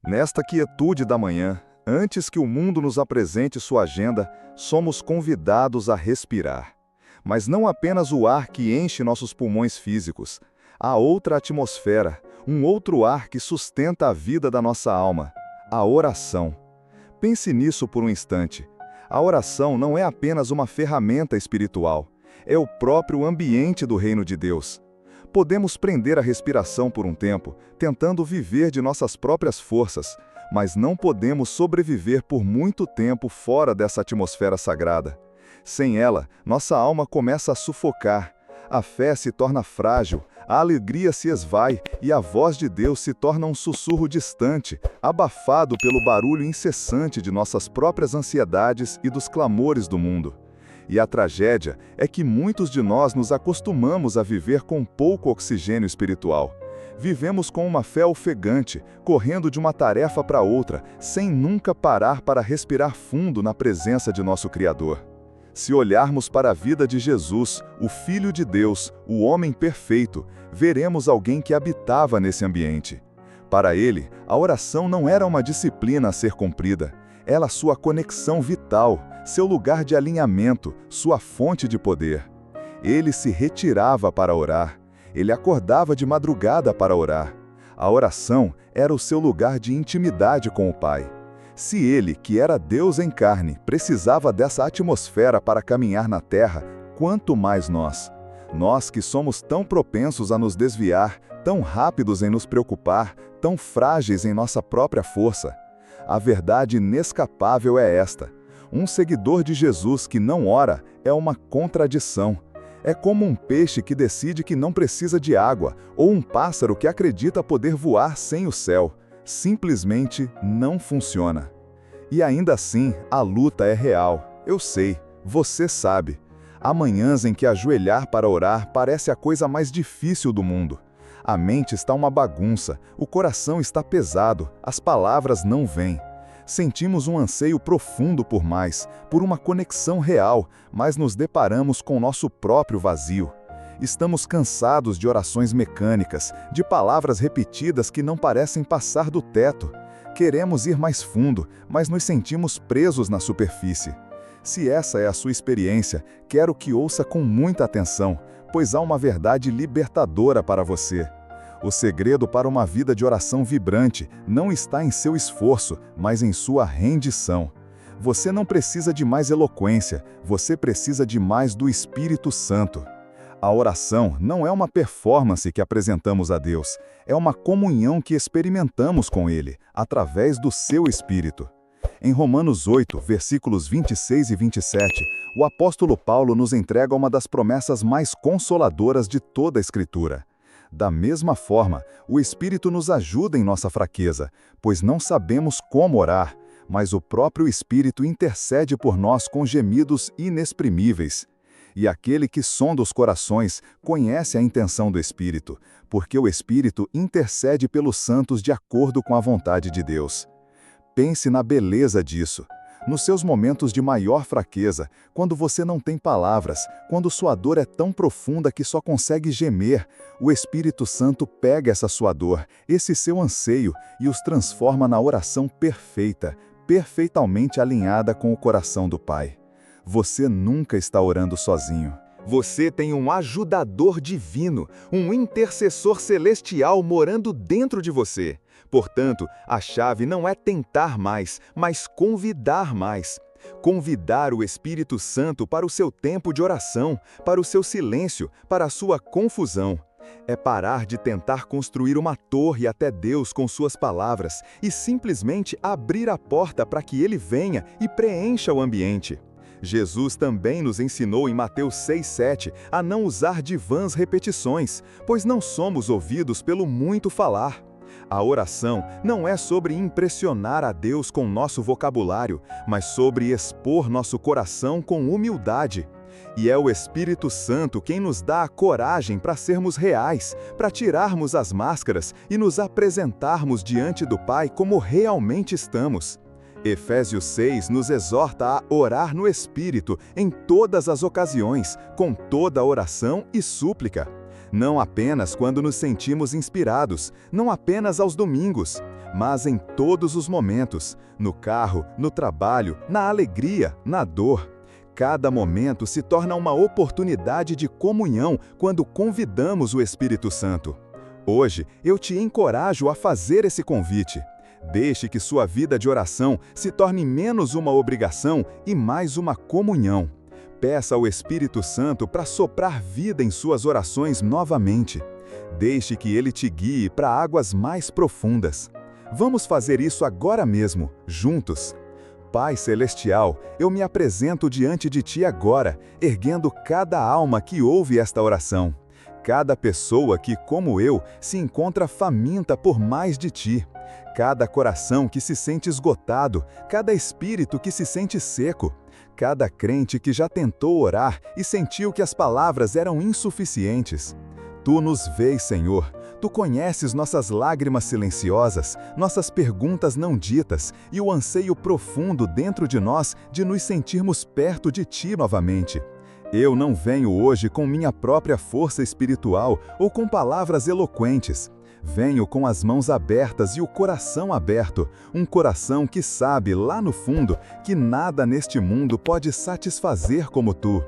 Nesta quietude da manhã, antes que o mundo nos apresente sua agenda, somos convidados a respirar. Mas não apenas o ar que enche nossos pulmões físicos. Há outra atmosfera, um outro ar que sustenta a vida da nossa alma: a oração. Pense nisso por um instante. A oração não é apenas uma ferramenta espiritual, é o próprio ambiente do reino de Deus. Podemos prender a respiração por um tempo, tentando viver de nossas próprias forças, mas não podemos sobreviver por muito tempo fora dessa atmosfera sagrada. Sem ela, nossa alma começa a sufocar, a fé se torna frágil, a alegria se esvai e a voz de Deus se torna um sussurro distante, abafado pelo barulho incessante de nossas próprias ansiedades e dos clamores do mundo. E a tragédia é que muitos de nós nos acostumamos a viver com pouco oxigênio espiritual. Vivemos com uma fé ofegante, correndo de uma tarefa para outra, sem nunca parar para respirar fundo na presença de nosso Criador. Se olharmos para a vida de Jesus, o Filho de Deus, o homem perfeito, veremos alguém que habitava nesse ambiente. Para ele, a oração não era uma disciplina a ser cumprida, era sua conexão vital, seu lugar de alinhamento, sua fonte de poder. Ele se retirava para orar, ele acordava de madrugada para orar. A oração era o seu lugar de intimidade com o Pai. Se ele, que era Deus em carne, precisava dessa atmosfera para caminhar na terra, quanto mais nós? Nós que somos tão propensos a nos desviar, tão rápidos em nos preocupar, tão frágeis em nossa própria força. A verdade inescapável é esta: um seguidor de Jesus que não ora é uma contradição. É como um peixe que decide que não precisa de água, ou um pássaro que acredita poder voar sem o céu. Simplesmente não funciona. E ainda assim, a luta é real. Eu sei, você sabe. Há manhãs em que ajoelhar para orar parece a coisa mais difícil do mundo. A mente está uma bagunça, o coração está pesado, as palavras não vêm. Sentimos um anseio profundo por mais, por uma conexão real, mas nos deparamos com nosso próprio vazio. Estamos cansados de orações mecânicas, de palavras repetidas que não parecem passar do teto. Queremos ir mais fundo, mas nos sentimos presos na superfície. Se essa é a sua experiência, quero que ouça com muita atenção, pois há uma verdade libertadora para você. O segredo para uma vida de oração vibrante não está em seu esforço, mas em sua rendição. Você não precisa de mais eloquência, você precisa de mais do Espírito Santo. A oração não é uma performance que apresentamos a Deus, é uma comunhão que experimentamos com Ele, através do seu Espírito. Em Romanos 8, versículos 26 e 27, o apóstolo Paulo nos entrega uma das promessas mais consoladoras de toda a Escritura. Da mesma forma, o Espírito nos ajuda em nossa fraqueza, pois não sabemos como orar, mas o próprio Espírito intercede por nós com gemidos inexprimíveis. E aquele que sonda os corações conhece a intenção do Espírito, porque o Espírito intercede pelos santos de acordo com a vontade de Deus. Pense na beleza disso. Nos seus momentos de maior fraqueza, quando você não tem palavras, quando sua dor é tão profunda que só consegue gemer, o Espírito Santo pega essa sua dor, esse seu anseio, e os transforma na oração perfeita, perfeitamente alinhada com o coração do Pai. Você nunca está orando sozinho. Você tem um ajudador divino, um intercessor celestial morando dentro de você. Portanto, a chave não é tentar mais, mas convidar mais. Convidar o Espírito Santo para o seu tempo de oração, para o seu silêncio, para a sua confusão. É parar de tentar construir uma torre até Deus com suas palavras e simplesmente abrir a porta para que Ele venha e preencha o ambiente. Jesus também nos ensinou em Mateus 6,7 a não usar de vãs repetições, pois não somos ouvidos pelo muito falar. A oração não é sobre impressionar a Deus com nosso vocabulário, mas sobre expor nosso coração com humildade. E é o Espírito Santo quem nos dá a coragem para sermos reais, para tirarmos as máscaras e nos apresentarmos diante do Pai como realmente estamos. Efésios 6 nos exorta a orar no Espírito em todas as ocasiões, com toda oração e súplica. Não apenas quando nos sentimos inspirados, não apenas aos domingos, mas em todos os momentos, no carro, no trabalho, na alegria, na dor. Cada momento se torna uma oportunidade de comunhão quando convidamos o Espírito Santo. Hoje, eu te encorajo a fazer esse convite. Deixe que sua vida de oração se torne menos uma obrigação e mais uma comunhão. Peça ao Espírito Santo para soprar vida em suas orações novamente. Deixe que ele te guie para águas mais profundas. Vamos fazer isso agora mesmo, juntos. Pai Celestial, eu me apresento diante de Ti agora, erguendo cada alma que ouve esta oração. Cada pessoa que, como eu, se encontra faminta por mais de Ti. Cada coração que se sente esgotado, cada espírito que se sente seco. Cada crente que já tentou orar e sentiu que as palavras eram insuficientes. Tu nos vês, Senhor. Tu conheces nossas lágrimas silenciosas, nossas perguntas não ditas e o anseio profundo dentro de nós de nos sentirmos perto de Ti novamente. Eu não venho hoje com minha própria força espiritual ou com palavras eloquentes. Venho com as mãos abertas e o coração aberto, um coração que sabe, lá no fundo, que nada neste mundo pode satisfazer como Tu.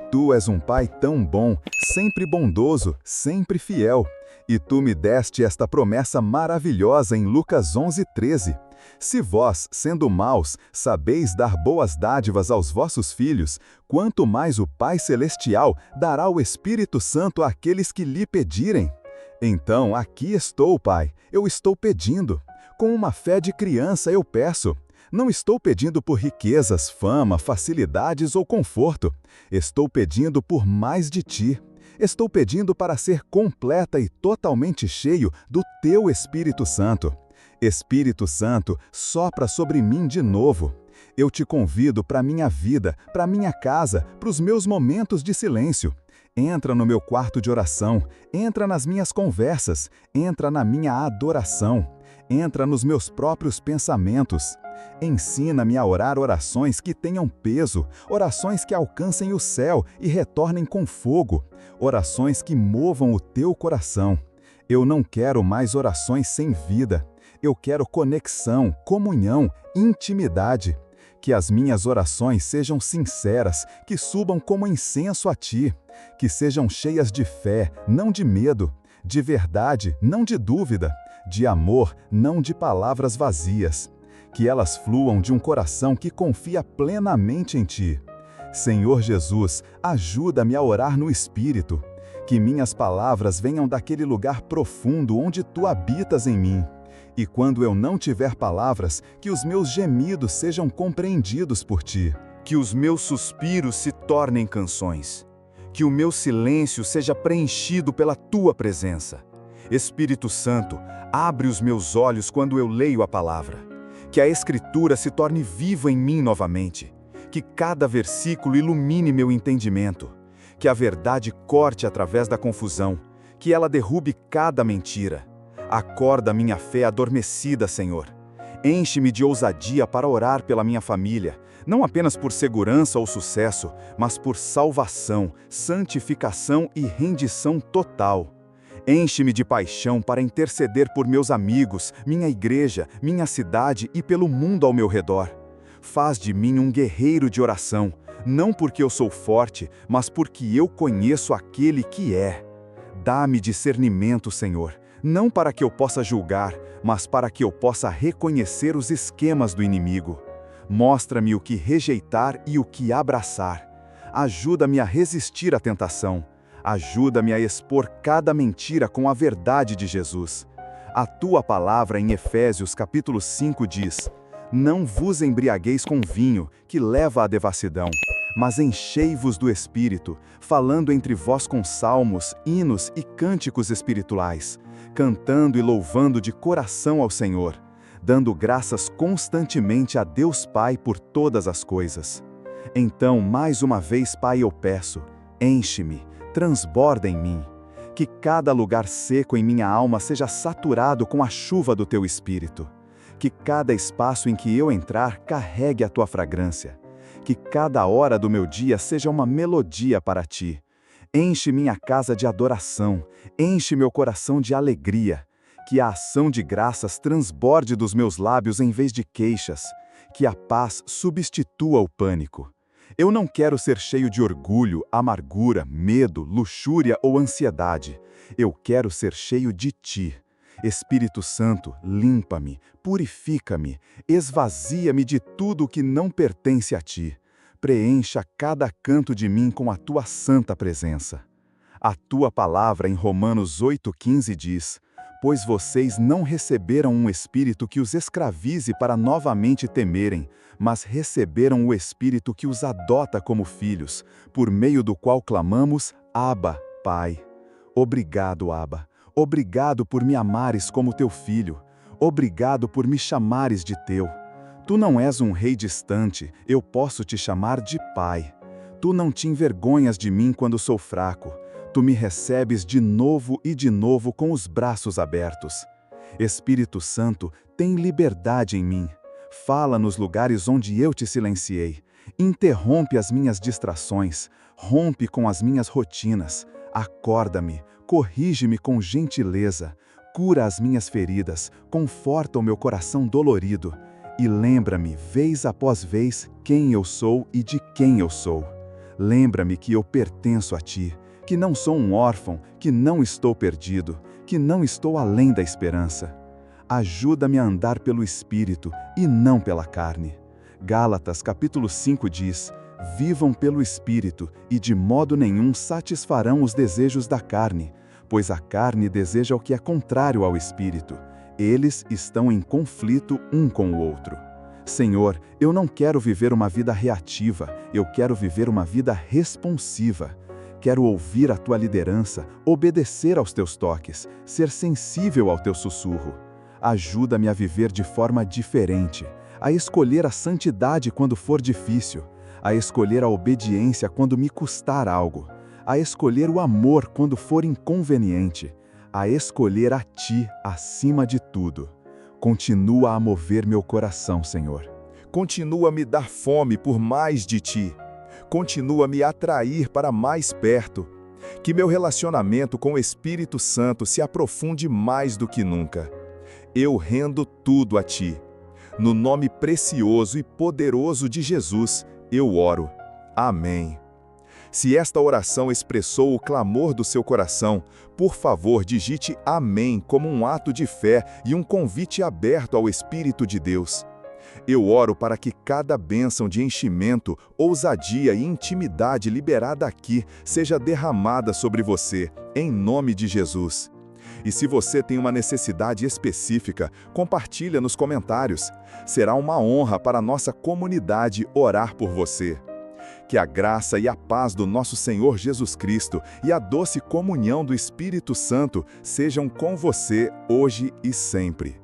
Tu és um Pai tão bom, sempre bondoso, sempre fiel. E Tu me deste esta promessa maravilhosa em Lucas 11:13. Se vós, sendo maus, sabeis dar boas dádivas aos vossos filhos, quanto mais o Pai Celestial dará o Espírito Santo àqueles que lhe pedirem. Então, aqui estou, Pai, eu estou pedindo. Com uma fé de criança eu peço. Não estou pedindo por riquezas, fama, facilidades ou conforto. Estou pedindo por mais de Ti. Estou pedindo para ser completa e totalmente cheio do Teu Espírito Santo. Espírito Santo, sopra sobre mim de novo. Eu te convido para minha vida, para minha casa, para os meus momentos de silêncio. Entra no meu quarto de oração, entra nas minhas conversas, entra na minha adoração, entra nos meus próprios pensamentos. Ensina-me a orar orações que tenham peso, orações que alcancem o céu e retornem com fogo, orações que movam o teu coração. Eu não quero mais orações sem vida. Eu quero conexão, comunhão, intimidade. Que as minhas orações sejam sinceras, que subam como incenso a Ti, que sejam cheias de fé, não de medo, de verdade, não de dúvida, de amor, não de palavras vazias. Que elas fluam de um coração que confia plenamente em Ti. Senhor Jesus, ajuda-me a orar no Espírito. Que minhas palavras venham daquele lugar profundo onde Tu habitas em mim. E quando eu não tiver palavras, que os meus gemidos sejam compreendidos por Ti. Que os meus suspiros se tornem canções. Que o meu silêncio seja preenchido pela Tua presença. Espírito Santo, abre os meus olhos quando eu leio a palavra. Que a Escritura se torne viva em mim novamente. Que cada versículo ilumine meu entendimento. Que a verdade corte através da confusão. Que ela derrube cada mentira. Acorda minha fé adormecida, Senhor. Enche-me de ousadia para orar pela minha família, não apenas por segurança ou sucesso, mas por salvação, santificação e rendição total. Enche-me de paixão para interceder por meus amigos, minha igreja, minha cidade e pelo mundo ao meu redor. Faz de mim um guerreiro de oração, não porque eu sou forte, mas porque eu conheço aquele que é. Dá-me discernimento, Senhor. Não para que eu possa julgar, mas para que eu possa reconhecer os esquemas do inimigo. Mostra-me o que rejeitar e o que abraçar. Ajuda-me a resistir à tentação. Ajuda-me a expor cada mentira com a verdade de Jesus. A Tua palavra em Efésios capítulo 5 diz: Não vos embriagueis com vinho, que leva à devassidão, mas enchei-vos do Espírito, falando entre vós com salmos, hinos e cânticos espirituais, cantando e louvando de coração ao Senhor, dando graças constantemente a Deus Pai por todas as coisas. Então, mais uma vez, Pai, eu peço, enche-me, transborda em mim, que cada lugar seco em minha alma seja saturado com a chuva do Teu Espírito, que cada espaço em que eu entrar carregue a Tua fragrância, que cada hora do meu dia seja uma melodia para Ti. Enche minha casa de adoração, enche meu coração de alegria, Que a ação de graças transborde dos meus lábios em vez de queixas. Que a paz substitua o pânico. Eu não quero ser cheio de orgulho, amargura, medo, luxúria ou ansiedade. Eu quero ser cheio de Ti. Espírito Santo, limpa-me, purifica-me, esvazia-me de tudo o que não pertence a Ti. Preencha cada canto de mim com a Tua santa presença. A Tua palavra em Romanos 8,15 diz: pois vocês não receberam um espírito que os escravize para novamente temerem, mas receberam o Espírito que os adota como filhos, por meio do qual clamamos, Abba, Pai. Obrigado, Abba. Obrigado por me amares como teu filho. Obrigado por me chamares de teu. Tu não és um rei distante, eu posso te chamar de Pai. Tu não te envergonhas de mim quando sou fraco. Tu me recebes de novo e de novo com os braços abertos. Espírito Santo, tem liberdade em mim. Fala nos lugares onde eu te silenciei. Interrompe as minhas distrações. Rompe com as minhas rotinas. Acorda-me, corrige-me com gentileza. Cura as minhas feridas, conforta o meu coração dolorido. E lembra-me, vez após vez, quem eu sou e de quem eu sou. Lembra-me que eu pertenço a Ti, que não sou um órfão, que não estou perdido, que não estou além da esperança. Ajuda-me a andar pelo Espírito e não pela carne. Gálatas capítulo 5 diz: vivam pelo Espírito e de modo nenhum satisfarão os desejos da carne, pois a carne deseja o que é contrário ao Espírito. Eles estão em conflito um com o outro. Senhor, eu não quero viver uma vida reativa, eu quero viver uma vida responsiva. Quero ouvir a Tua liderança, obedecer aos Teus toques, ser sensível ao Teu sussurro. Ajuda-me a viver de forma diferente, a escolher a santidade quando for difícil, a escolher a obediência quando me custar algo, a escolher o amor quando for inconveniente, a escolher a Ti acima de tudo. Continua a mover meu coração, Senhor. Continua a me dar fome por mais de Ti. Continua a me atrair para mais perto. Que meu relacionamento com o Espírito Santo se aprofunde mais do que nunca. Eu rendo tudo a Ti. No nome precioso e poderoso de Jesus, eu oro. Amém. Se esta oração expressou o clamor do seu coração, por favor, digite Amém como um ato de fé e um convite aberto ao Espírito de Deus. Eu oro para que cada bênção de enchimento, ousadia e intimidade liberada aqui seja derramada sobre você, em nome de Jesus. E se você tem uma necessidade específica, compartilha nos comentários. Será uma honra para a nossa comunidade orar por você. Que a graça e a paz do nosso Senhor Jesus Cristo e a doce comunhão do Espírito Santo sejam com você hoje e sempre.